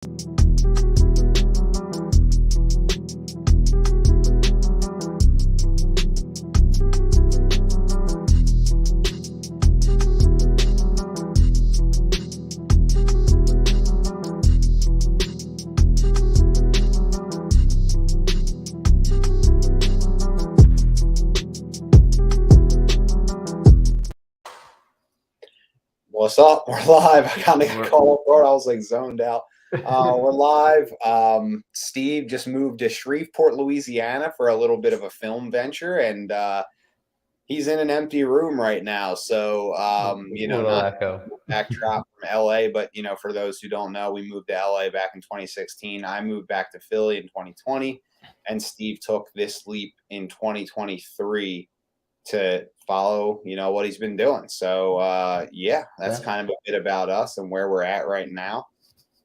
What's up? We're live. I kind of called for it. I was like zoned out. We're live. Steve just moved to Shreveport, Louisiana for a little bit of a film venture, and he's in an empty room right now. So, not backdrop from LA, but, for those who don't know, we moved to LA back in 2016. I moved back to Philly in 2020, and Steve took this leap in 2023 to follow, what he's been doing. So, that's kind of a bit about us and where we're at right now.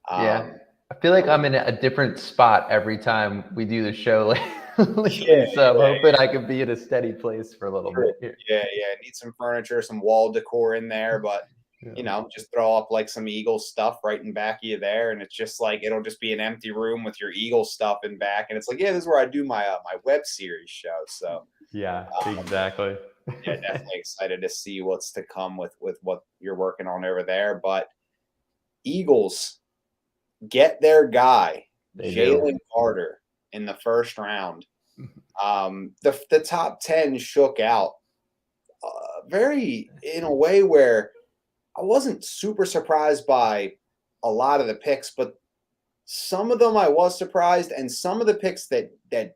I feel like I'm in a different spot every time we do the show. So I'm hoping I can be in a steady place for a little bit here. Yeah. Need some furniture, some wall decor in there, but just throw up like some Eagles stuff right in back of you there, and it's just like it'll just be an empty room with your Eagles stuff in back, and it's like, this is where I do my my web series show. So exactly. Definitely excited to see what's to come with what you're working on over there. But Eagles get their guy, Jalen Carter, in the first round. The top 10 shook out very in a way where I wasn't super surprised by a lot of the picks, but some of them I was surprised, and some of the picks that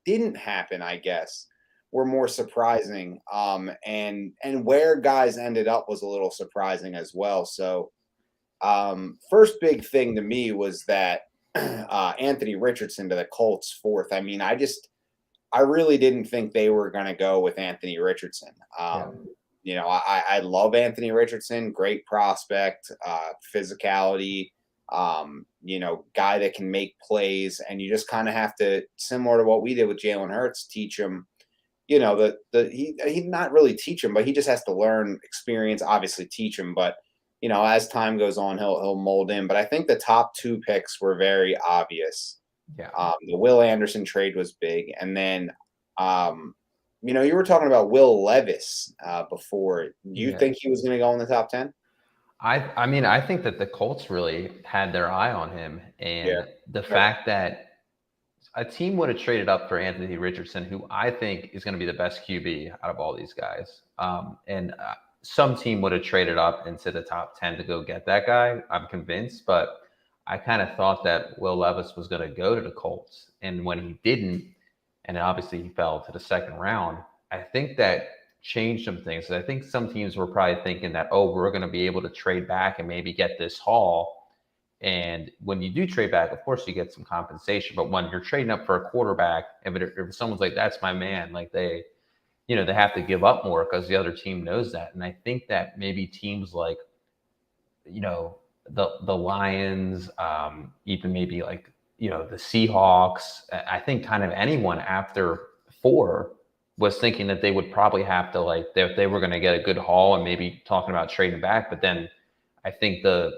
didn't happen, I guess, were more surprising. And where guys ended up was a little surprising as well. So first big thing to me was that Anthony Richardson to the Colts fourth. I mean, I really didn't think they were going to go with Anthony Richardson. I love Anthony Richardson, great prospect, physicality, guy that can make plays, and you just kind of have to, similar to what we did with Jalen Hurts, teach him, he not really teach him, but he just has to learn, experience, obviously teach him. But, as time goes on, he'll mold in. But I think the top two picks were very obvious. Yeah. The Will Anderson trade was big. And then, you were talking about Will Levis before. Do you think he was going to go in the top 10? I mean, I think that the Colts really had their eye on him. And the fact that a team would have traded up for Anthony Richardson, who I think is going to be the best QB out of all these guys. Some team would have traded up into the top 10 to go get that guy, I'm convinced. But I kind of thought that Will Levis was going to go to the Colts. And when he didn't, and obviously he fell to the second round, I think that changed some things. I think some teams were probably thinking that, we're going to be able to trade back and maybe get this haul. And when you do trade back, of course, you get some compensation. But when you're trading up for a quarterback, if someone's like, that's my man, like they have to give up more because the other team knows that. And I think that maybe teams like, the Lions, even maybe like, the Seahawks, I think kind of anyone after 4 was thinking that they would probably have to, they were going to get a good haul and maybe talking about trading back. But then I think the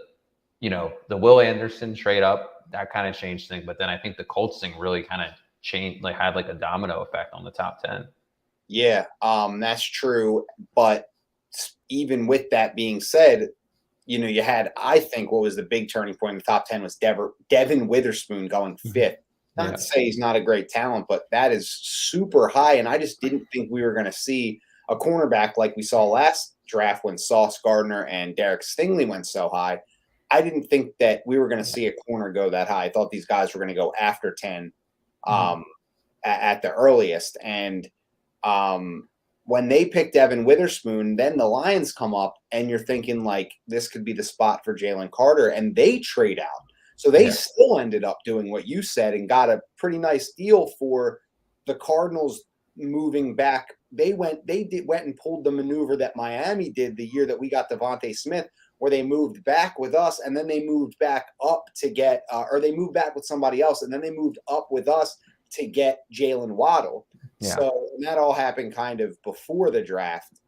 Will Anderson trade up, that kind of changed things. But then I think the Colts thing really kind of changed, had a domino effect on the top 10. Yeah, that's true. But even with that being said, you had, I think, what was the big turning point in the top 10 was Devin Witherspoon going 5th. Not to say he's not a great talent, but that is super high. And I just didn't think we were going to see a cornerback like we saw last draft when Sauce Gardner and Derek Stingley went so high. I didn't think that we were going to see a corner go that high. I thought these guys were going to go after 10 at the earliest. And when they picked Devin Witherspoon, then the Lions come up and you're thinking this could be the spot for Jalen Carter, and they trade out. So they still ended up doing what you said and got a pretty nice deal for the Cardinals moving back. They went and pulled the maneuver that Miami did the year that we got Devontae Smith, where they moved back with us and then they moved back up to get, or they moved back with somebody else and then they moved up with us to get Jalen Waddle. Yeah. So that all happened kind of before the draft.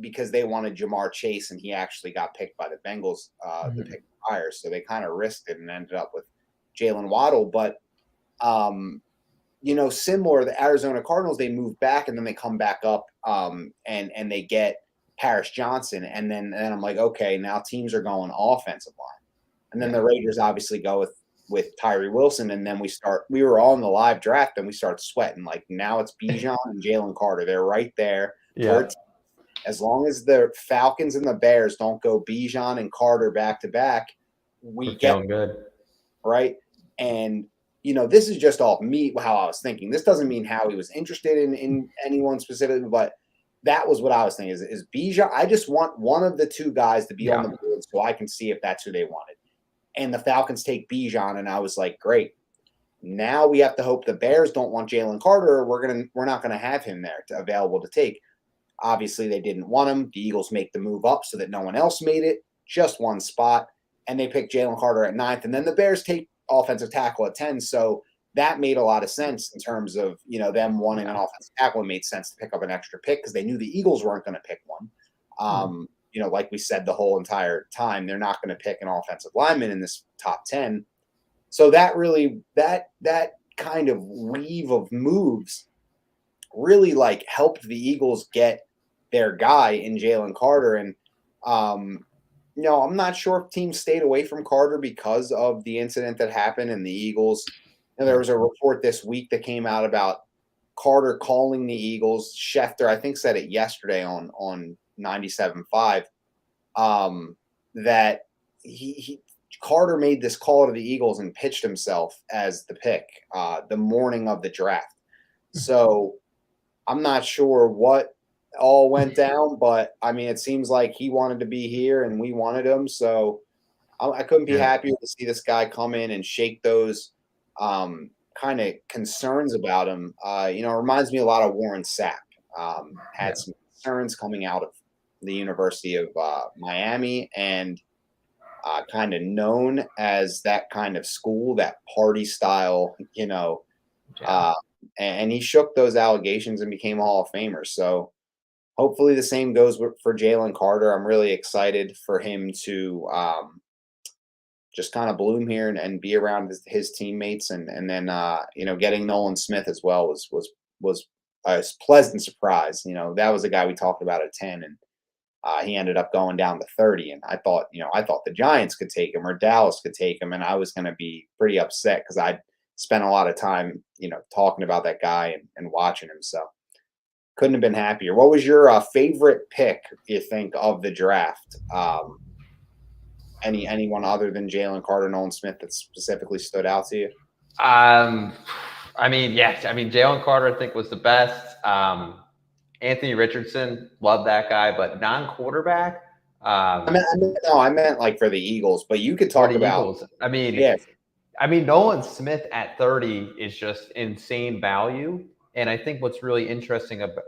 because they wanted Jamar Chase, and he actually got picked by the Bengals the pick prior, so they kind of risked it and ended up with Jalen Waddle. But similar, the Arizona Cardinals, they move back and then they come back up, and they get Paris Johnson, and then I'm like, okay, now teams are going offensive line, and then the Raiders obviously go with Tyree Wilson, and then we were all in the live draft, and we start sweating, like, now it's Bijan and Jalen Carter. They're right there. Yeah. As long as the Falcons and the Bears don't go Bijan and Carter back to back, we're feeling good. Right. And, this is just all me, how I was thinking. This doesn't mean Howie was interested in anyone specifically, but that was what I was thinking is Bijan. I just want one of the two guys to be on the board so I can see if that's who they wanted. And the Falcons take Bijan, and I was like, great. Now we have to hope the Bears don't want Jalen Carter. We're not gonna have him there available to take. Obviously, they didn't want him. The Eagles make the move up so that no one else made it. Just one spot, and they pick Jalen Carter at 9th, and then the Bears take offensive tackle at 10. So that made a lot of sense in terms of them wanting an offensive tackle. It made sense to pick up an extra pick because they knew the Eagles weren't going to pick one. Like we said the whole entire time, they're not going to pick an offensive lineman in this top 10. So that kind of weave of moves really helped the Eagles get their guy in Jalen Carter. And I'm not sure if teams stayed away from Carter because of the incident that happened, and the Eagles. There was a report this week that came out about Carter calling the Eagles. Schefter, I think, said it yesterday on 97.5, that Carter made this call to the Eagles and pitched himself as the pick the morning of the draft. So I'm not sure what all went down, but I mean, it seems like he wanted to be here and we wanted him. So I couldn't be happier to see this guy come in and shake those kind of concerns about him. It reminds me a lot of Warren Sapp. Had some concerns coming out of the University of Miami, and kind of known as that kind of school, that party style, and he shook those allegations and became a Hall of Famer. So hopefully the same goes for Jalen Carter. I'm really excited for him to just kind of bloom here and be around his teammates, and then getting Nolan Smith as well was a pleasant surprise. That was a guy we talked about at 10, and he ended up going down to 30. And I thought the Giants could take him or Dallas could take him, and I was going to be pretty upset because I'd spent a lot of time talking about that guy and watching him. So couldn't have been happier. What was your favorite pick, you think, of the draft? Anyone other than Jalen Carter, Nolan Smith, that specifically stood out to you? Jalen Carter, I think, was the best. Anthony Richardson, love that guy, but non-quarterback. I meant like for the Eagles, but you could talk about Eagles. Nolan Smith at 30 is just insane value. And I think what's really interesting about,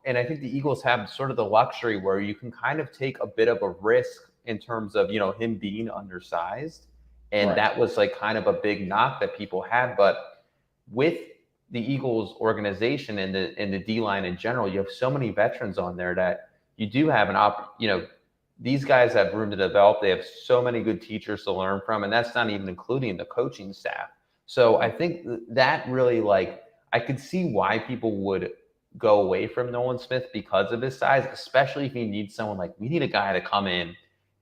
and I think the Eagles have sort of the luxury where you can kind of take a bit of a risk in terms of, him being undersized. And that was like kind of a big knock that people had. But with the Eagles organization and the D-line in general, you have so many veterans on there that you do have these guys have room to develop. They have so many good teachers to learn from, and that's not even including the coaching staff. So I think that really, I could see why people would go away from Nolan Smith because of his size, especially if you need someone we need a guy to come in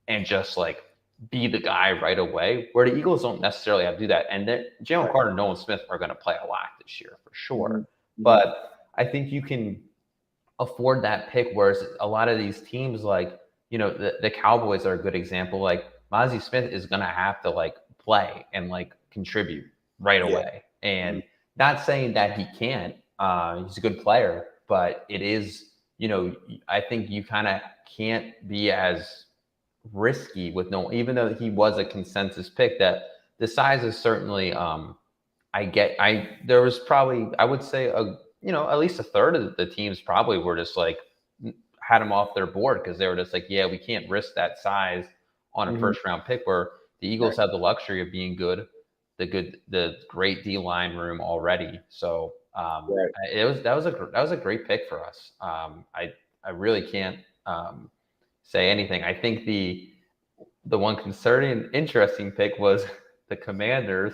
and just be the guy right away, where the Eagles don't necessarily have to do that. And Jalen Carter and Nolan Smith are going to play a lot this year for sure. Mm-hmm. But I think you can afford that pick, whereas a lot of these teams, the Cowboys are a good example. Mozzie Smith is going to have to play and contribute right away. And not saying that he can't. He's a good player, but it is, I think you kind of can't be as risky with even though he was a consensus pick, that the size is certainly there was probably, I would say, at least a third of the teams probably were just had him off their board because they were just we can't risk that size on a first round pick, where the Eagles have the luxury of being the great D-line room already. So that was a great pick for us. I really can't say anything. I think the one concerning, interesting pick was the Commanders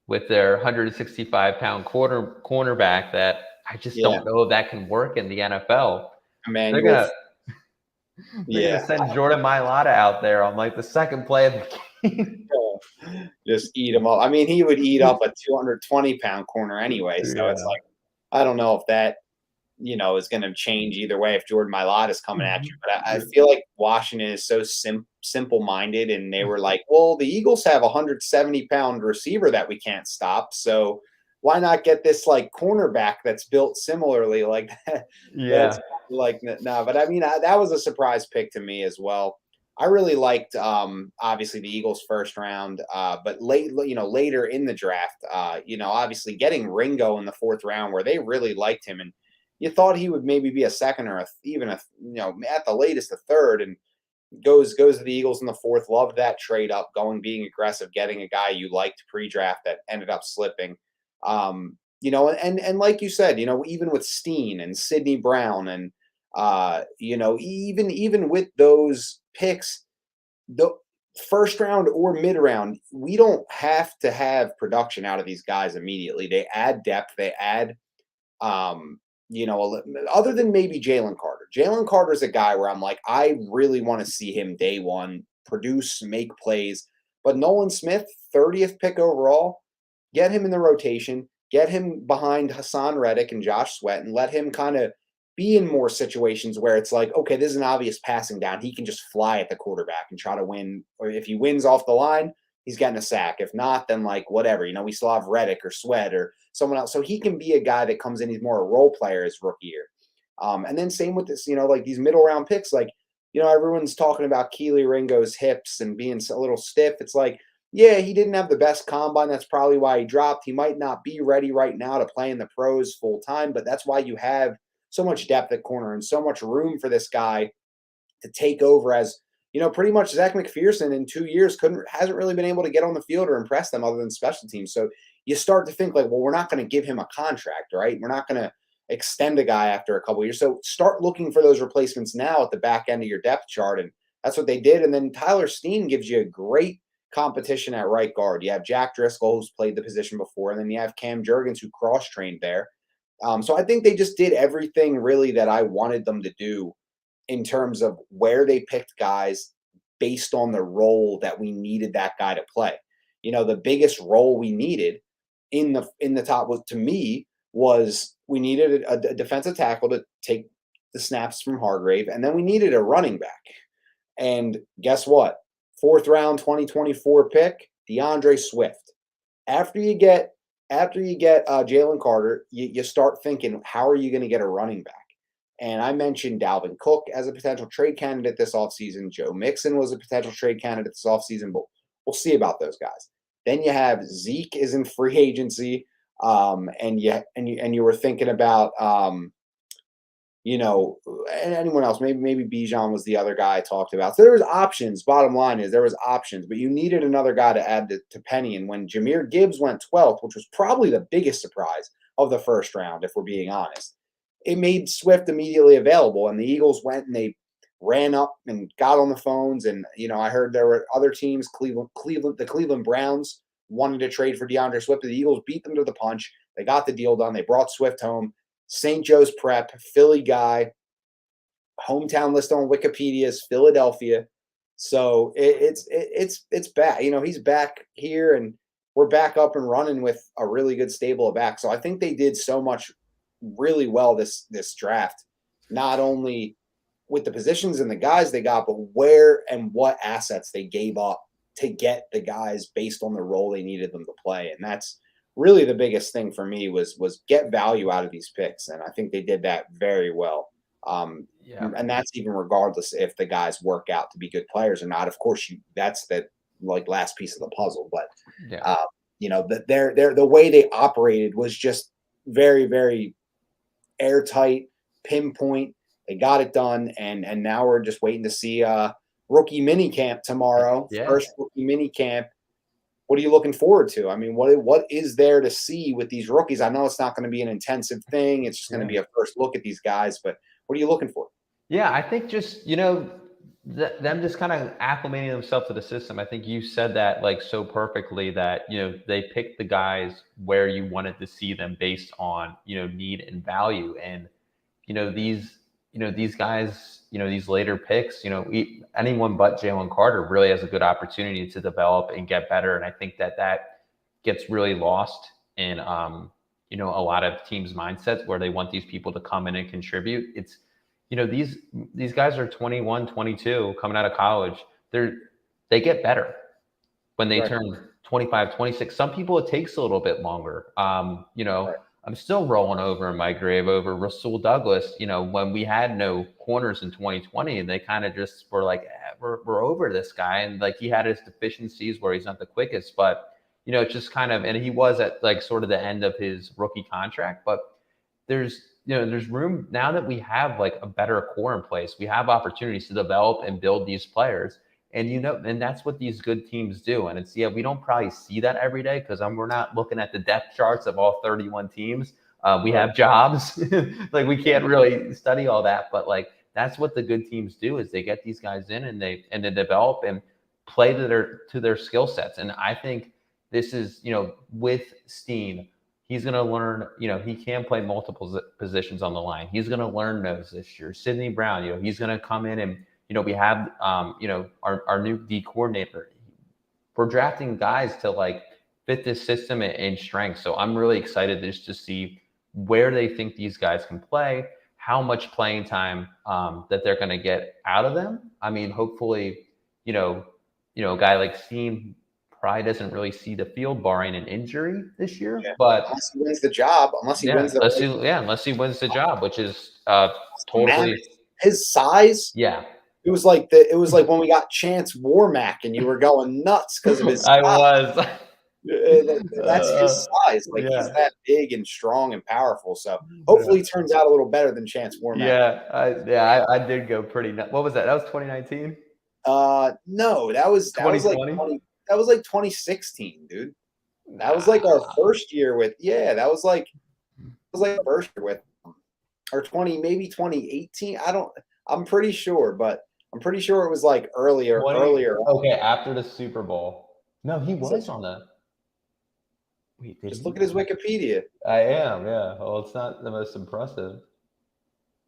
with their 165-pound cornerback that I just don't know if that can work in the NFL. They're Emmanuel. gonna send Jordan Mailata out there on like the second play of the game. Just eat him up. I mean, he would eat up a 220-pound corner anyway. So it's like, I don't know if that, is going to change either way if Jordan Mailata is coming at you. But I feel like Washington is so simple-minded, and they were like, well, the Eagles have a 170-pound receiver that we can't stop. So why not get this like cornerback that's built similarly like that? Yeah. Like, no, but I mean, that was a surprise pick to me as well. I really liked, obviously the Eagles first round, but later in the draft, obviously getting Ringo in the fourth round where they really liked him, and you thought he would maybe be a second or even at the latest a third, and goes to the Eagles in the fourth. Loved that trade up, being aggressive, getting a guy you liked pre-draft that ended up slipping. And like you said, even with Steen and Sidney Brown and even with those picks, the first round or mid round, we don't have to have production out of these guys immediately. They add depth. They add, other than maybe Jalen Carter. Jalen Carter is a guy where I'm like, I really want to see him day one produce, make plays. But Nolan Smith, 30th pick overall, get him in the rotation, get him behind Hassan Reddick and Josh Sweat, and let him kind of be in more situations where it's like, okay, this is an obvious passing down. He can just fly at the quarterback and try to win. Or if he wins off the line, he's getting a sack. If not, then like whatever. We still have Reddick or Sweat or someone else. So he can be a guy that comes in. He's more a role player his rookie year. And then same with this, like these middle round picks, like, everyone's talking about Keely Ringo's hips and being a little stiff. It's like, yeah, he didn't have the best combine. That's probably why he dropped. He might not be ready right now to play in the pros full time, but that's why you have so much depth at corner and so much room for this guy to take over as, pretty much Zach McPherson in 2 years hasn't really been able to get on the field or impress them other than special teams. So you start to think like, well, we're not going to give him a contract, right? We're not going to extend a guy after a couple of years. So start looking for those replacements now at the back end of your depth chart. And that's what they did. And then Tyler Steen gives you a great competition at right guard. You have Jack Driscoll, who's played the position before, and then you have Cam Jurgens, who cross-trained there. So I think they just did everything really that I wanted them to do in terms of where they picked guys based on the role that we needed that guy to play. The biggest role we needed in the top was, to me, was we needed a defensive tackle to take the snaps from Hargrave, and then we needed a running back. And guess what? Fourth round 2024 pick, DeAndre Swift. After you get Jalen Carter, you start thinking, how are you going to get a running back? And I mentioned Dalvin Cook as a potential trade candidate this offseason. Joe Mixon was a potential trade candidate this offseason, but we'll see about those guys. Then you have Zeke is in free agency, and you were thinking about and anyone else. Maybe Bijan was the other guy I talked about. So there was options. Bottom line is there was options, but you needed another guy to add to Penny. And when Jahmyr Gibbs went 12th, which was probably the biggest surprise of the first round, if we're being honest, it made Swift immediately available. And the Eagles went and they ran up and got on the phones. And, I heard there were other teams, the Cleveland Browns wanted to trade for DeAndre Swift. The Eagles beat them to the punch. They got the deal done. They brought Swift home. St. Joe's Prep, Philly guy, hometown list on Wikipedia is Philadelphia. So it's back. He's back here, and we're back up and running with a really good stable of backs. So I think they did so much really well this draft, not only with the positions and the guys they got, but where and what assets they gave up to get the guys based on the role they needed them to play. And that's really the biggest thing for me was get value out of these picks. And I think they did that very well. And that's even regardless if the guys work out to be good players or not. Of course, that's the last piece of the puzzle. But the way they operated was just very, very airtight, pinpoint. They got it done, and now we're just waiting to see rookie mini camp tomorrow. Yeah. First rookie mini camp. What are you looking forward to? I mean, what is there to see with these rookies? I know it's not going to be an intensive thing. It's just going to be a first look at these guys, but what are you looking for? Yeah, I think just, them just kind of acclimating themselves to the system. I think you said that like so perfectly that, they picked the guys where you wanted to see them based on, need and value. And, these guys, these later picks, anyone but Jalen Carter really has a good opportunity to develop and get better. And I think that gets really lost in, a lot of teams' mindsets where they want these people to come in and contribute. It's, these guys are 21, 22 coming out of college. They get better when they Right. turn 25, 26. Some people, it takes a little bit longer. Right. I'm still rolling over in my grave over Rasul Douglas, when we had no corners in 2020 and they kind of just were like, we're over this guy. And like, he had his deficiencies where he's not the quickest, but, it's just kind of, and he was at like sort of the end of his rookie contract, but there's room now that we have like a better core in place. We have opportunities to develop and build these players. And and that's what these good teams do. And it's we don't probably see that every day because we're not looking at the depth charts of all 31 teams. We have jobs, like we can't really study all that. But like that's what the good teams do is they get these guys in and they develop and play to their skill sets. And I think this is with Steen, he's going to learn. He can play multiple positions on the line. He's going to learn those this year. Sidney Brown, he's going to come in and. We have, our new D coordinator. We're drafting guys to like fit this system and strength. So I'm really excited just to see where they think these guys can play, how much playing time that they're going to get out of them. I mean, hopefully, a guy like Steen probably doesn't really see the field barring an injury this year. Yeah. But unless he wins the job, unless he wins the job, which is totally his size. Yeah. It was like when we got Chance Warmack and you were going nuts because of his size. I was. That's his size. Like he's that big and strong and powerful. So hopefully he turns out a little better than Chance Warmack. I did go pretty nuts. What was that? That was 2019? No, that was like 2016, dude. That was like our first year with first year with or 2018. I'm pretty sure, but I'm pretty sure it was like earlier. Okay, after the Super Bowl. No, he was on that. Wait, just look at his Wikipedia. I am, yeah. Well, it's not the most impressive.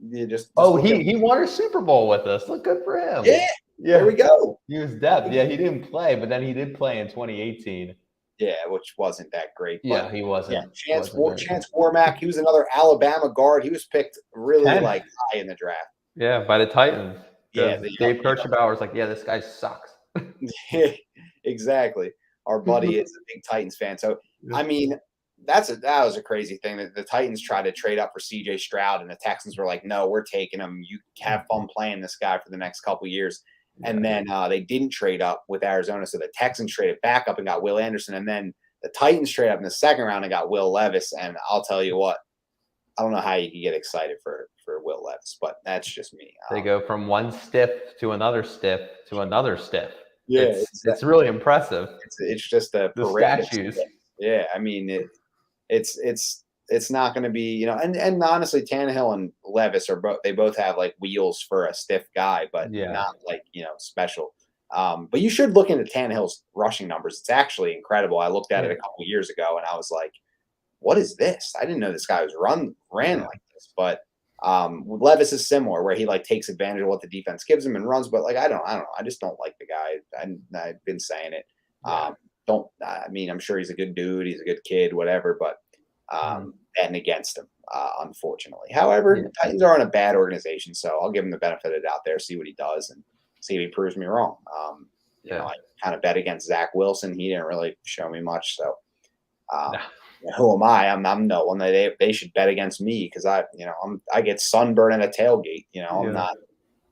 Yeah, just he won a Super Bowl with us. Look, good for him. Yeah. There we go. He was depth. Yeah, he didn't play, but then he did play in 2018. Yeah, which wasn't that great. Yeah, he wasn't. Yeah, Chance Warmack. He was another Alabama guard. He was picked really high in the draft. Yeah, by the Titans. Yeah, Dave Kirschenbauer was like, "Yeah, this guy sucks." Exactly. Our buddy is a big Titans fan, so I mean, that was a crazy thing that the Titans tried to trade up for C.J. Stroud, and the Texans were like, "No, we're taking him. You have fun playing this guy for the next couple of years." And then they didn't trade up with Arizona, so the Texans traded back up and got Will Anderson, and then the Titans traded up in the second round and got Will Levis. And I'll tell you what, I don't know how you can get excited for Will Levis, but that's just me. They go from one stiff to another stiff to another stiff. Yeah, it's really impressive. It's just the statues. Yeah, I mean it's not going to be, and honestly, Tannehill and Levis they both have like wheels for a stiff guy, but not like, special. But you should look into Tannehill's rushing numbers. It's actually incredible. I looked at it a couple of years ago and I was like, what is this? I didn't know this guy ran like this, but Levis is similar where he like takes advantage of what the defense gives him and runs. But like, I don't know. I just don't like the guy. I've been saying it. I'm sure he's a good dude. He's a good kid, whatever, but betting against him, unfortunately. However, the Titans are in a bad organization, so I'll give him the benefit of the doubt there, see what he does, and see if he proves me wrong. I kind of bet against Zach Wilson. He didn't really show me much, so who am I? I'm no one. They should bet against me because I get sunburned at a tailgate. I'm not.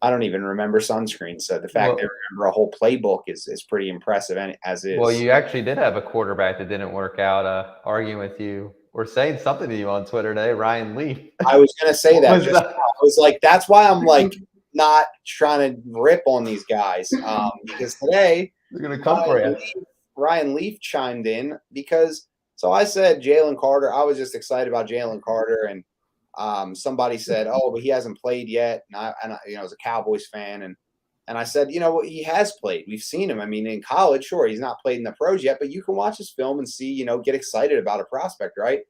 I don't even remember sunscreen. So the fact that I remember a whole playbook is pretty impressive, and as is. Well, you actually did have a quarterback that didn't work out, arguing with you or saying something to you on Twitter today, Ryan Leaf. I was going to say that. I was like, that's why I'm like not trying to rip on these guys because today they're going to come for you. Ryan Leaf chimed in because. So I said Jalen Carter. I was just excited about Jalen Carter, and somebody said, "Oh, but he hasn't played yet," and I was a Cowboys fan, and I said, he has played. We've seen him. I mean, in college, sure, he's not played in the pros yet, but you can watch his film and see, get excited about a prospect, right?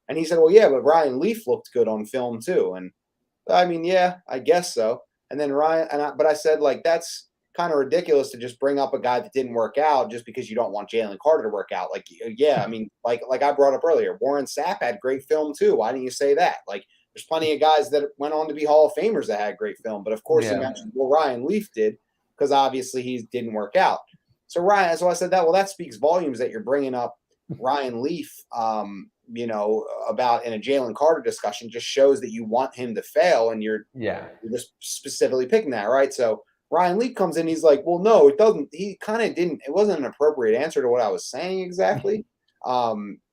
And he said, "Well, yeah, but Ryan Leaf looked good on film too." And I mean, yeah, I guess so. And then but I said, like, that's kind of ridiculous to just bring up a guy that didn't work out just because you don't want Jalen Carter to work out. Like, yeah, I mean, like I brought up earlier, Warren Sapp had great film too. Why didn't you say that? Like, there's plenty of guys that went on to be Hall of Famers that had great film, but of course he mentioned, well, Ryan Leaf did, because obviously he didn't work out. So I said that. Well, that speaks volumes that you're bringing up Ryan Leaf, about in a Jalen Carter discussion. Just shows that you want him to fail, and you're just specifically picking that, right? So Ryan Leaf comes in, he's like, well, no, it doesn't. He kind of didn't. It wasn't an appropriate answer to what I was saying exactly.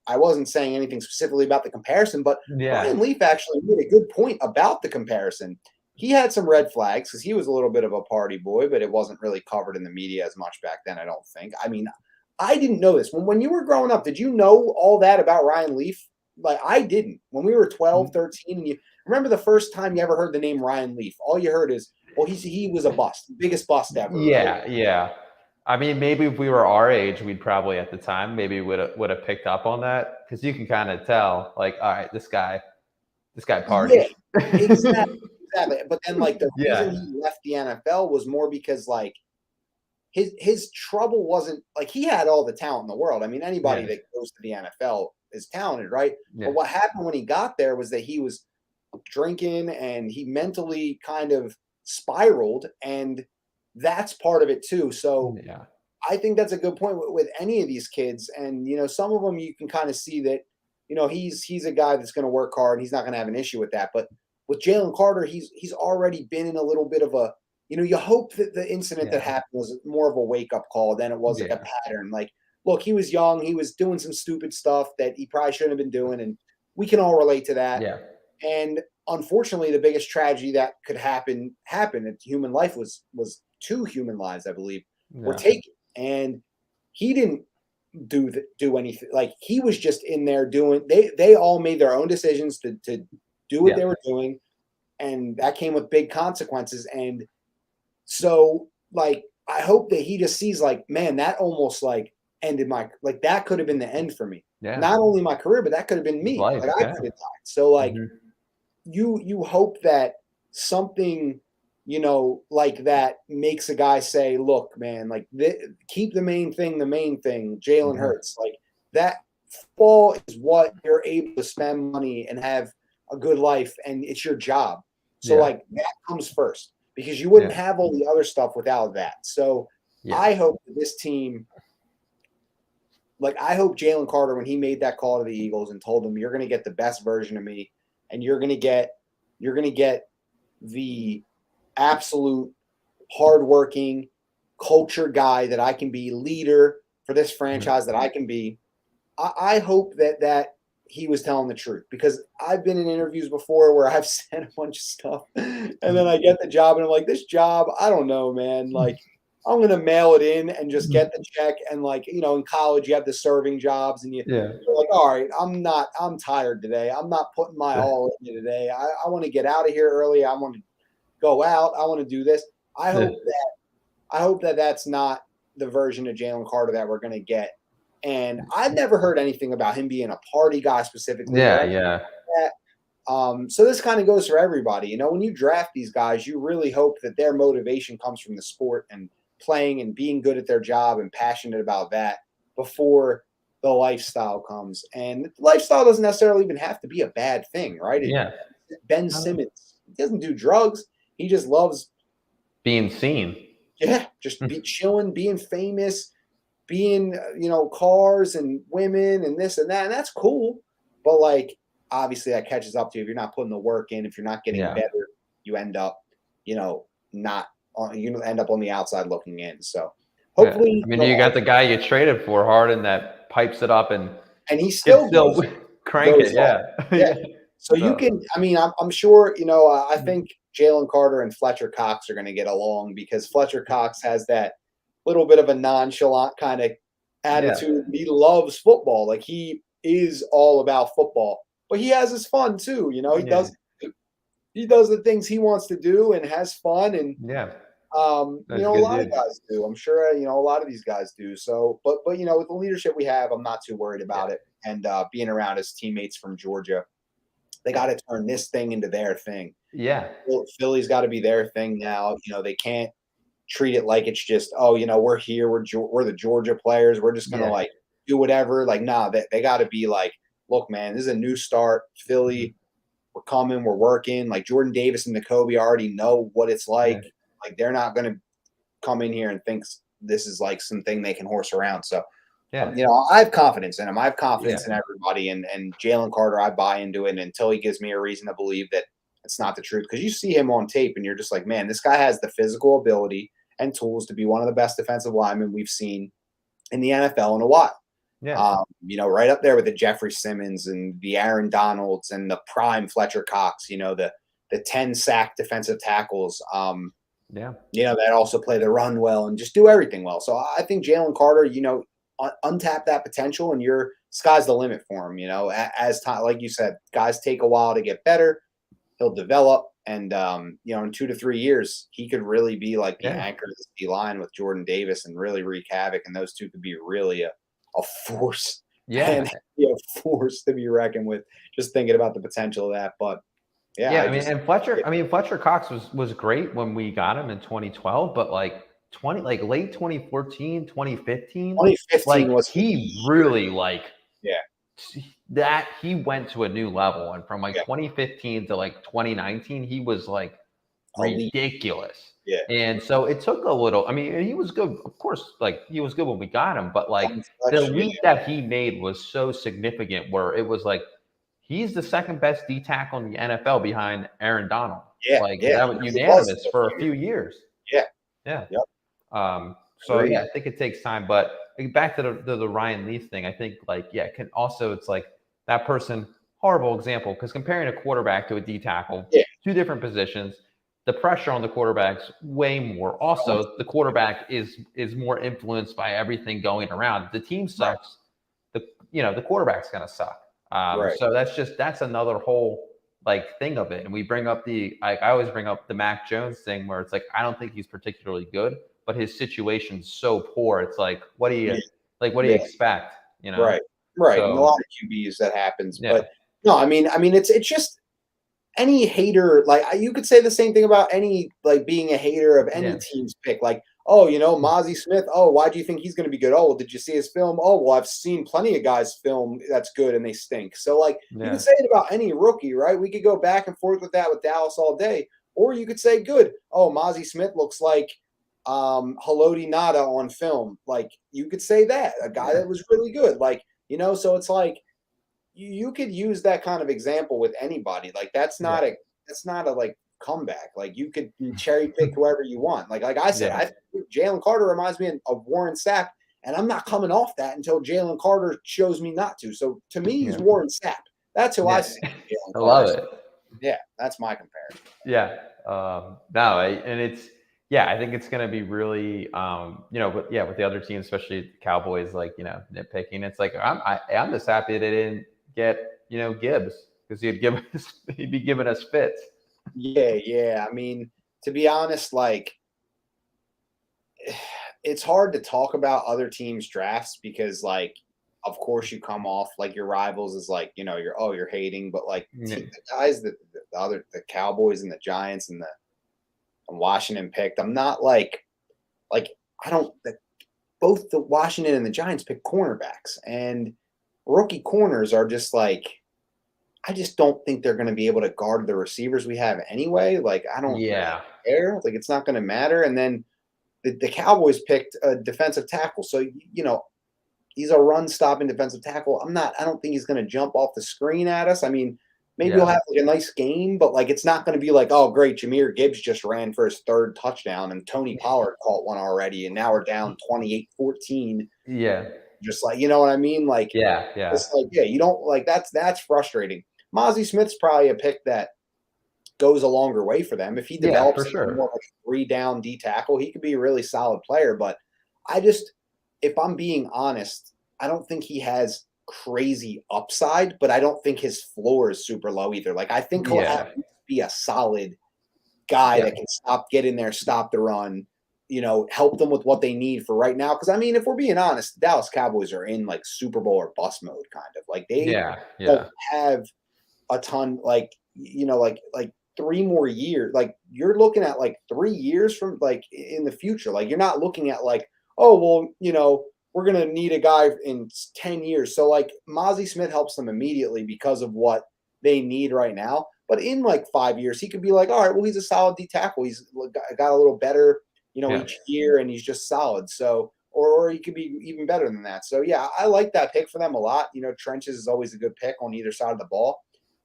I wasn't saying anything specifically about the comparison, but Ryan Leaf actually made a good point about the comparison. He had some red flags because he was a little bit of a party boy, but it wasn't really covered in the media as much back then, I don't think. I mean, I didn't know this. When you were growing up, did you know all that about Ryan Leaf? Like, I didn't. When we were 12, 13, and you remember the first time you ever heard the name Ryan Leaf, all you heard is, well, he was a bust, biggest bust ever. Yeah, right? Yeah. I mean, maybe if we were our age, we'd probably at the time maybe would have picked up on that, because you can kind of tell, like, all right, this guy parties. Yeah, exactly. But then, like, the reason he left the NFL was more because, like, his trouble wasn't, like, he had all the talent in the world. I mean, anybody that goes to the NFL is talented, right? Yeah. But what happened when he got there was that he was drinking and he mentally kind of spiraled, and that's part of it too. So I think that's a good point with any of these kids. And, some of them you can kind of see that, he's a guy that's going to work hard and he's not going to have an issue with that. But with Jalen Carter, he's already been in a little bit of a, you hope that the incident that happened was more of a wake-up call than it was like a pattern. Like, look, he was young. He was doing some stupid stuff that he probably shouldn't have been doing, and we can all relate to that. Yeah. And unfortunately, the biggest tragedy that could happen. Human life was 2 human lives, I believe, were taken. And he didn't do anything. Like, he was just in there doing. They all made their own decisions to do what they were doing, and that came with big consequences. And so, like, I hope that he just sees, like, man, that almost, like, ended that could have been the end for me. Yeah. Not only my career, but that could have been me. Life, like, I could have died. So, like, you hope that something, like that makes a guy say, look, man, like, keep the main thing. Jalen Hurts. Like, that football is what you're able to spend money and have a good life, and it's your job. So, like, that comes first, because you wouldn't have all the other stuff without that. So I hope that this team, like, I hope Jalen Carter, when he made that call to the Eagles and told them, you're going to get the best version of me, and you're going to get the absolute hardworking culture guy that I can be, leader for this franchise that I can be. I hope that he was telling the truth, because I've been in interviews before where I've said a bunch of stuff, and then I get the job and I'm like, this job, I don't know, man. Like, I'm going to mail it in and just get the check. And, like, in college you have the serving jobs, and you're like, all right, I'm tired today. I'm not putting my all in it today. I want to get out of here early. I want to go out. I want to do this. I hope that that's not the version of Jalen Carter that we're going to get. And I've never heard anything about him being a party guy specifically. So this kind of goes for everybody. When you draft these guys, you really hope that their motivation comes from the sport and playing and being good at their job and passionate about that before the lifestyle comes. And lifestyle doesn't necessarily even have to be a bad thing, right? Ben Simmons, he doesn't do drugs. He just loves being seen. Yeah, just be chilling, being famous, being, cars and women and this and that. And that's cool. But, like, obviously that catches up to you if you're not putting the work in. If you're not getting better, you end up, not on, you end up on the outside looking in. So hopefully, I mean, you got the guy you traded for, Harden, that pipes it up and he still crank it. Yeah. So you can. I mean, I'm sure. I think Jalen Carter and Fletcher Cox are going to get along, because Fletcher Cox has that little bit of a nonchalant kind of attitude. He loves football. Like, he is all about football, but he has his fun too. He does. he does the things he wants to do and has fun. And Yeah, you that's a know, a good lot of dude. guys do. I'm sure, you know, a lot of these guys do. So, but you know, with the leadership we have, I'm not too worried Yeah, about it. And being around his teammates from Georgia, they got to turn this thing into their thing. yeah, Philly's got to be their thing now. You know, they can't treat it like it's just, oh, you know, we're here, we're the Georgia players, we're just gonna yeah. like do whatever. Like, nah, they got to be like, look, man, this is a new start. Mhm. Philly, we're coming, we're working. Like Jordan Davis and N'Kobe already know what it's Yeah, like. Like they're not gonna come in here and think this is like something they can horse around. So, yeah, you know, I have confidence in him. I have yeah, confidence in everybody, and Jalen Carter, I buy into it. And until he gives me a reason to believe that it's not the truth, because you see him on tape and you're just like, man, this guy has the physical ability and tools to be one of the best defensive linemen we've seen in the NFL in a while. yeah, You know, right up there with the Jeffrey Simmons and the Aaron Donalds and the prime Fletcher Cox. You know, the 10 sack defensive tackles. yeah, You know, that also play the run well and just do everything well. So I think Jalen Carter, you know, untap that potential and your sky's the limit for him. You know, as time, like you said, guys take a while to get better. He'll develop, and you know, in 2 to 3 years, he could really be like the yeah, anchor of the D line with Jordan Davis and really wreak havoc. And those two could be really a force and yeah. a force to be reckoned with. Just thinking about the potential of that, but yeah, Yeah, I I mean, just and Fletcher, I mean, Fletcher Cox was great when we got him in 2012, but like 20, like late 2014, 2015, 2015 like was his he year. really like Yeah, that he went to a new level. And from like yeah, 2015 to like 2019, he was like elite. ridiculous. Yeah, And so it took a little, I mean, he was good, of course, like he was good when we got him, but like young the Fletch. Yeah, leap that he made was so significant where it was like he's the second best D tackle in the NFL behind Aaron Donald. yeah, Like yeah. that He was really was unanimous for a for a few few years. years. Yeah, Yeah. yep, So yeah, agreed. I think it takes time, but back to the Ryan Leaf thing, I think like yeah, it can also it's like that person horrible example because comparing a quarterback to a D tackle, Yeah, two different positions, the pressure on the quarterback's way more. Also, the quarterback is more influenced by everything going around. The team right, sucks, the quarterback's gonna suck. right. So that's another whole like thing of it. And we bring up I always bring up the Mac Jones thing where it's like I don't think he's particularly good, but his situation's so poor. It's like Yeah, what do you yeah, expect? You know? right, right. And a So lot of QBs that happens, yeah, but no, I mean, it's just any hater. Like you could say the same thing about any like being a hater of any yeah, team's pick. Like, oh, you know, Mozzie Smith. Oh, why do you think he's going to be good? Oh, well, did you see his film? Oh, well, I've seen plenty of guys film that's good and they stink. So like you could yeah, say it about any rookie, right? We could go back and forth with that with Dallas all day, or you could say good. Oh, Mozzie Smith looks like Haloti Nada on film. Like you could say that a guy yeah, that was really good. Like you know, so it's like you could use that kind of example with anybody. Like yeah, that's not a like comeback. Like you could cherry pick whoever you want. Like I said, yeah, I think Jalen Carter reminds me of Warren Sapp, and I'm not coming off that until Jalen Carter shows me not to. So to me, he's yeah, Warren Sapp. That's who I yeah. see. Jalen I Carter. love So, it. yeah, that's my comparison. Yeah. No, and it's yeah, I think it's gonna be really but yeah, with the other teams, especially the Cowboys, like nitpicking. It's like I'm just happy they didn't get Gibbs because he'd be giving us fits. Yeah, yeah. I mean, to be honest, like it's hard to talk about other teams' drafts because, like, of course, you come off like your rivals is like, you know, you're hating, but like Yeah, the guys that the Cowboys and the Giants and Washington picked, I'm not like I don't both the Washington and the Giants picked cornerbacks and rookie corners are just like I just don't think they're going to be able to guard the receivers we have anyway. Like I don't really yeah, care. Like it's not going to matter. And then the Cowboys picked a defensive tackle. So, you know, he's a run stopping defensive tackle. I don't think he's going to jump off the screen at us. I mean, maybe he'll yeah, have like a nice game, but like it's not going to be like, oh, great. Jameer Gibbs just ran for his third touchdown and Tony Pollard caught one already. And now we're down 28-14. yeah, Just like, you know what I mean? Like, yeah, yeah, it's like, yeah, you don't like that's frustrating. Mozzie Smith's probably a pick that goes a longer way for them. If he yeah, for develops into more sure. like a 3 down D tackle, he could be a really solid player. But I just, if I'm being honest, I don't think he has crazy upside, but I don't think his floor is super low either. Like I think he'll at Yeah, least be a solid guy that can get in there, stop the run, help them with what they need for right now. Because I mean, if we're being honest, the Dallas Cowboys are in like Super Bowl or bust mode, kind of like they don't have a ton, like like 3 more years. Like you're looking at like 3 years from like in the future. Like you're not looking at like, oh well, we're gonna need a guy in 10 years. So like Mozzie Smith helps them immediately because of what they need right now. But in like 5 years, he could be like, all right, well, he's a solid D tackle. He's got a little better, each year, and he's just solid. So, or he could be even better than that. So, yeah, I like that pick for them a lot. Trenches is always a good pick on either side of the ball.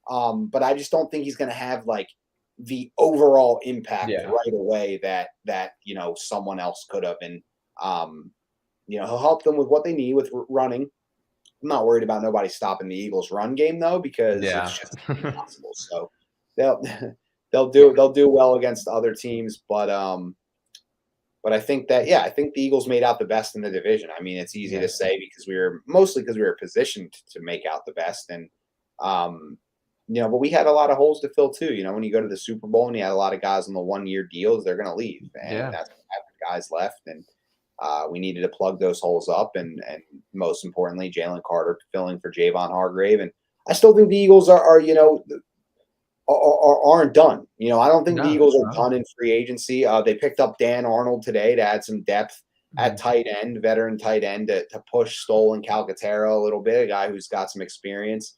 But I just don't think he's going to have like the overall impact right away that someone else could have. And he'll help them with what they need with running. I'm not worried about nobody stopping the Eagles' run game though, because it's just impossible. So they'll do well against other teams, but I think that I think the Eagles made out the best in the division. I mean, it's easy to say because we were positioned to make out the best, and but we had a lot of holes to fill too. When you go to the Super Bowl and you had a lot of guys on the 1-year deals, they're going to leave, and that's what guys left, and we needed to plug those holes up, and most importantly, Jalen Carter filling for Javon Hargrave. And I still think the Eagles aren't done. I don't think the Eagles are done in free agency. They picked up Dan Arnold today to add some depth at tight end, veteran tight end, to push Stoll and Calcaterra a little bit, a guy who's got some experience.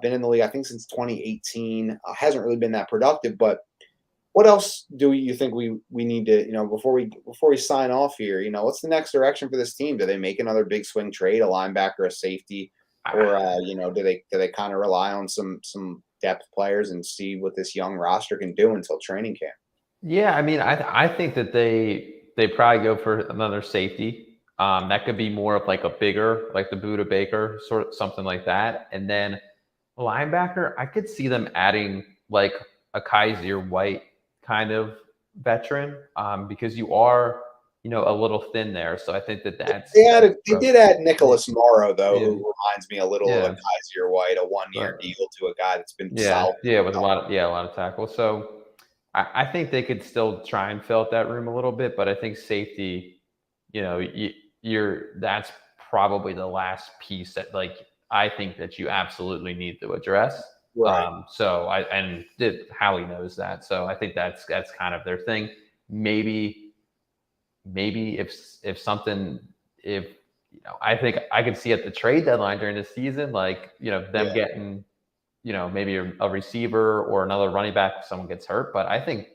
Been in the league, I think, since 2018. Hasn't really been that productive, but what else do you think we need to, before we sign off here, what's the next direction for this team? Do they make another big swing trade, a linebacker, a safety, or do they kind of rely on some depth players and see what this young roster can do until training camp? Yeah, I mean, I think that they probably go for another safety. That could be more of like a bigger, like the Buda Baker, sort of something like that. And then a linebacker, I could see them adding like a Kaiser White kind of veteran, because you are, a little thin there. So I think that's they did add Nicholas Morrow though, who reminds me a little of a Kaiser White, a 1-year deal to a guy that's been solid. With a lot of tackles. So I think they could still try and fill out that room a little bit, but I think safety, that's probably the last piece that I think that you absolutely need to address. Right. Howie knows that. So I think that's kind of their thing. Maybe I think I could see at the trade deadline during the season, them getting, maybe a receiver or another running back if someone gets hurt. But I think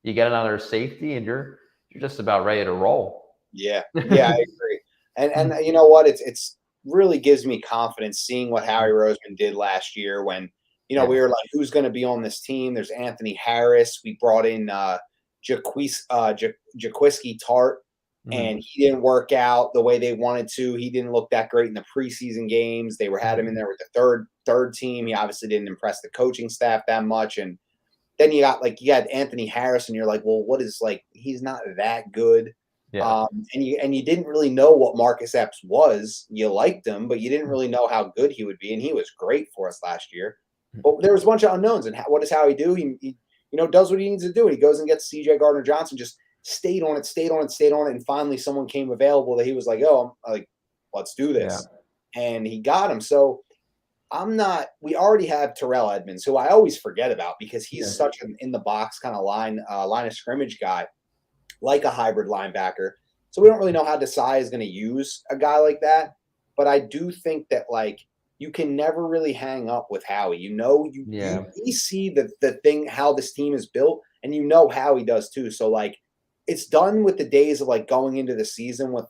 you get another safety and you're just about ready to roll. Yeah, I agree. And you know what? It's really gives me confidence seeing what Howie Roseman did last year when, we were like, who's going to be on this team? There's Anthony Harris. We brought in Jaquiski Tart, and he didn't work out the way they wanted to. He didn't look that great in the preseason games. They had him in there with the third team. He obviously didn't impress the coaching staff that much. And then you had Anthony Harris, and you're like, well, he's not that good. Yeah. And you didn't really know what Marcus Epps was. You liked him, but you didn't really know how good he would be. And he was great for us last year. But there was a bunch of unknowns. And what does Howie do? He does what he needs to do. And he goes and gets C.J. Gardner-Johnson, just stayed on it. And finally someone came available that he was like, oh, I'm like, let's do this. Yeah. And he got him. So we already have Terrell Edmonds, who I always forget about because he's such an in the box kind of line of scrimmage guy, like a hybrid linebacker. So we don't really know how Desai is going to use a guy like that. But I do think that you can never really hang up with Howie. You see the thing, how this team is built, and how he does too. So it's done with the days of going into the season with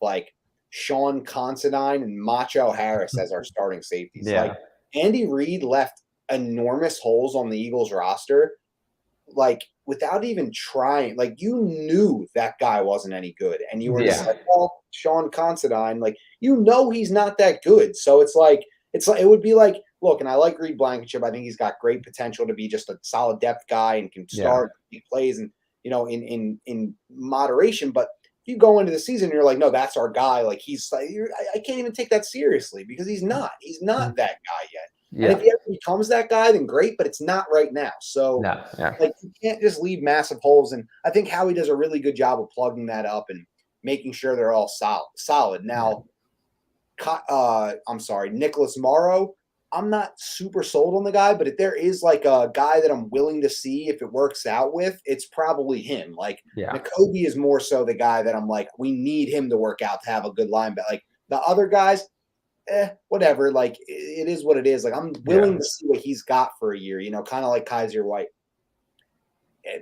Sean Considine and Macho Harris as our starting safeties. Yeah. Andy Reid left enormous holes on the Eagles roster, without even trying. You knew that guy wasn't any good, and you were just like, well, Sean Considine, he's not that good. So it would be look, and I like Reed Blankenship. I think he's got great potential to be just a solid depth guy and can start big plays and in moderation. But if you go into the season, and you're like, no, that's our guy. I can't even take that seriously because he's not that guy yet. Yeah. And if becomes that guy, then great, but it's not right now. So, No, yeah. like, you can't just leave massive holes. And I think Howie does a really good job of plugging that up and making sure they're all solid. Now, I'm sorry, Nicholas Morrow. I'm not super sold on the guy, but if there is like a guy that I'm willing to see if it works out with, it's probably him. Like Nakobe is more so the guy that I'm like, we need him to work out to have a good linebacker. Like the other guys, whatever. Like it is what it is. Like I'm willing to see what he's got for a year, kind of like Kaiser White.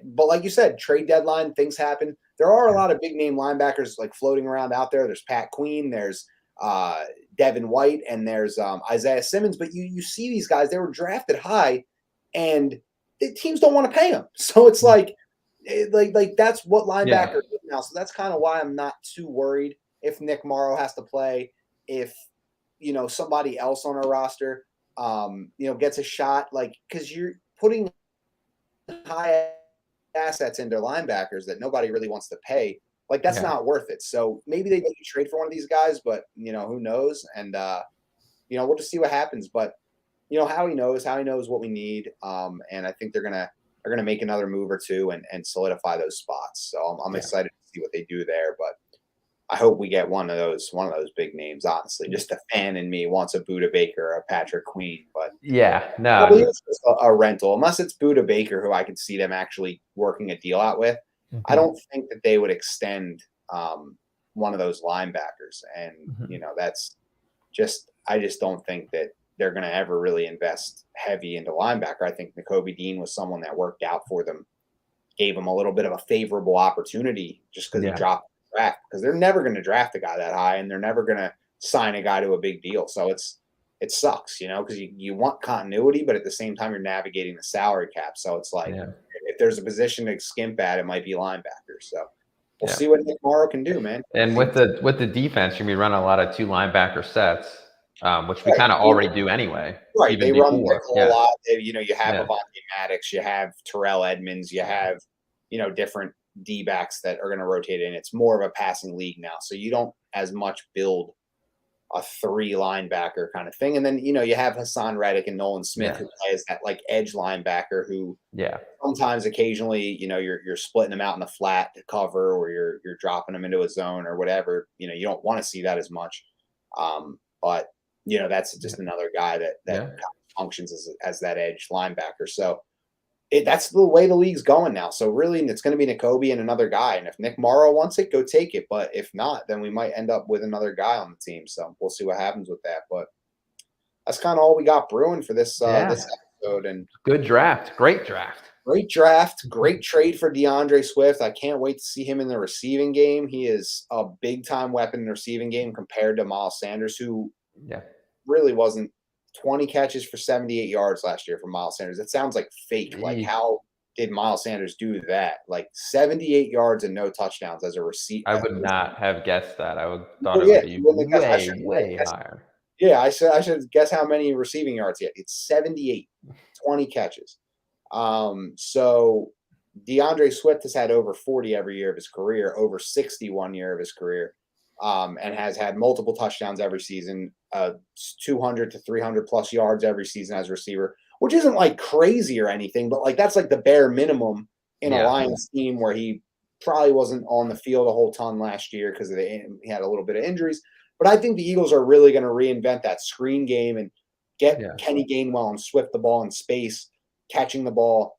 But like you said, trade deadline, things happen. There are a lot of big name linebackers like floating around out there. There's Pat Queen, there's Devin White, and there's Isaiah Simmons. But you see these guys, they were drafted high, and the teams don't want to pay them. So it's like that's what linebacker is now. So that's kind of why I'm not too worried if Nick Morrow has to play, if somebody else on our roster gets a shot, like because you're putting high assets into linebackers that nobody really wants to pay. Like that's not worth it. So maybe they make a trade for one of these guys, but who knows? And we'll just see what happens. But Howie knows what we need. And I think they're gonna make another move or two and solidify those spots. So I'm excited to see what they do there. But I hope we get one of those big names. Honestly, just a fan in me wants a Buda Baker or a Patrick Queen, but probably it's just a rental, unless it's Buda Baker, who I could see them actually working a deal out with. I don't think that they would extend one of those linebackers, and that's I just don't think that they're going to ever really invest heavy into linebacker. I think Nakobe Dean was someone that worked out for them, gave them a little bit of a favorable opportunity just because he dropped draft, because they're never going to draft a guy that high, and they're never going to sign a guy to a big deal. So it sucks, because you want continuity, but at the same time you're navigating the salary cap. So it's like if there's a position to skimp at, it might be linebacker. So we'll see what Nick Morrow can do, man. And with the defense, you're gonna be running a lot of 2 linebacker sets, which we kind of already do anyway. Right, they run nickel a lot. You have Avonte Maddox, you have Terrell Edmonds, you have different D-backs that are going to rotate in. It's more of a passing league now, so you don't as much build a 3 linebacker kind of thing. And then you have Hassan Reddick and Nolan Smith who plays that like edge linebacker who sometimes occasionally you're splitting them out in the flat to cover, or you're dropping them into a zone or whatever. You don't want to see that as much, but that's just another guy that kind of functions as that edge linebacker. So that's the way the league's going now. So really, it's going to be Nakobe and another guy. And if Nick Morrow wants it, go take it. But if not, then we might end up with another guy on the team. So we'll see what happens with that. But that's kind of all we got brewing for this this episode. And good draft, great draft, great trade for DeAndre Swift. I can't wait to see him in the receiving game. He is a big time weapon in the receiving game compared to Miles Sanders, who really wasn't. 20 catches for 78 yards last year for Miles Sanders. It sounds like fake. Like, how did Miles Sanders do that? Like 78 yards and no touchdowns as a receiver. I would not have guessed that. I would thought it would be way higher. Yeah, I should guess how many receiving yards he had. It's 78, 20 catches. So DeAndre Swift has had over 40 every year of his career, over 61 year of his career. And has had multiple touchdowns every season, 200 to 300 plus yards every season as a receiver, which isn't like crazy or anything, but like that's like the bare minimum in a Lions team where he probably wasn't on the field a whole ton last year because he had a little bit of injuries. But I think the Eagles are really going to reinvent that screen game and get Kenny Gainwell and Swift the ball in space, catching the ball,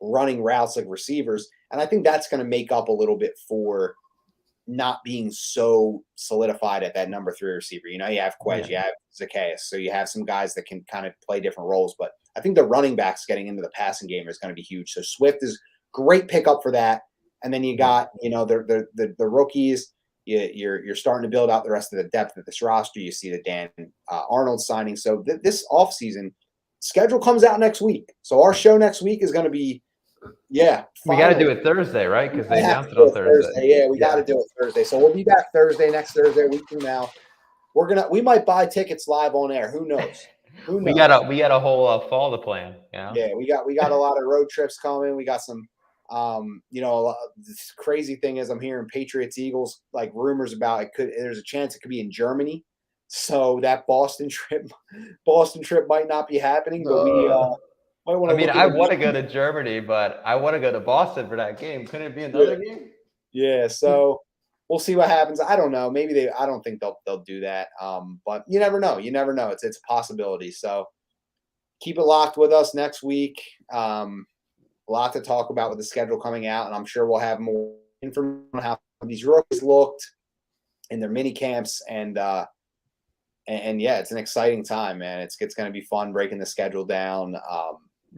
running routes like receivers. And I think that's going to make up a little bit for not being so solidified at that number 3 receiver. You have Quez, you have Zacchaeus, so you have some guys that can kind of play different roles. But I think the running backs getting into the passing game is going to be huge. So Swift is great pickup for that. And then you got the rookies. You're starting to build out the rest of the depth of this roster. You see the Dan Arnold signing. So this offseason schedule comes out next week. So our show next week is going to be. Yeah, we got to do it Thursday, right? Because they announced it on Thursday. Yeah, we got to do it Thursday. So we'll be back next Thursday, a week from now. We might buy tickets live on air. Who knows? We got a whole fall to plan. Yeah, we got a lot of road trips coming. We got some. This crazy thing is I'm hearing Patriots Eagles like rumors about it. There's a chance it could be in Germany. So that Boston trip might not be happening, but we might want I to mean, look I into want to go to Germany, but I want to go to Boston for that game. Couldn't it be another game? Yeah, so we'll see what happens. I don't know. Maybe I don't think they'll do that. But you never know. You never know. It's a possibility. So keep it locked with us next week. A lot to talk about with the schedule coming out, and I'm sure we'll have more information on how these rookies looked in their mini camps, and yeah, it's an exciting time, man. It's going to be fun breaking the schedule down,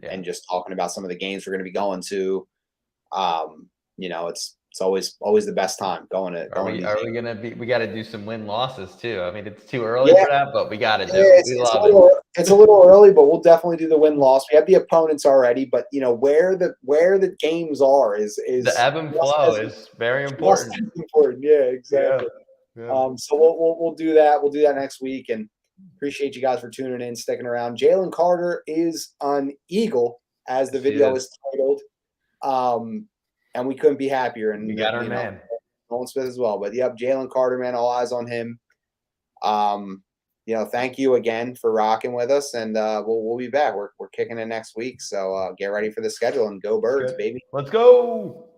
and just talking about some of the games we're going to be going to. It's always the best time going to. Are we gonna be? We got to do some win losses too. I mean, it's too early for that, but we got to do it. We love it. It's a little early, but we'll definitely do the win loss. We have the opponents already, but where the games are is the ebb and flow is very important. Yeah, exactly. Yeah. So we'll do that. We'll do that next week, and appreciate you guys for tuning in, sticking around. Jalen Carter is an Eagle, as the video is titled. And we couldn't be happier. And we got our man. Nolan Smith as well. But yep, Jalen Carter, man, all eyes on him. Thank you again for rocking with us, and we'll be back. We're kicking in next week, so get ready for the schedule and go Birds, baby. Let's go.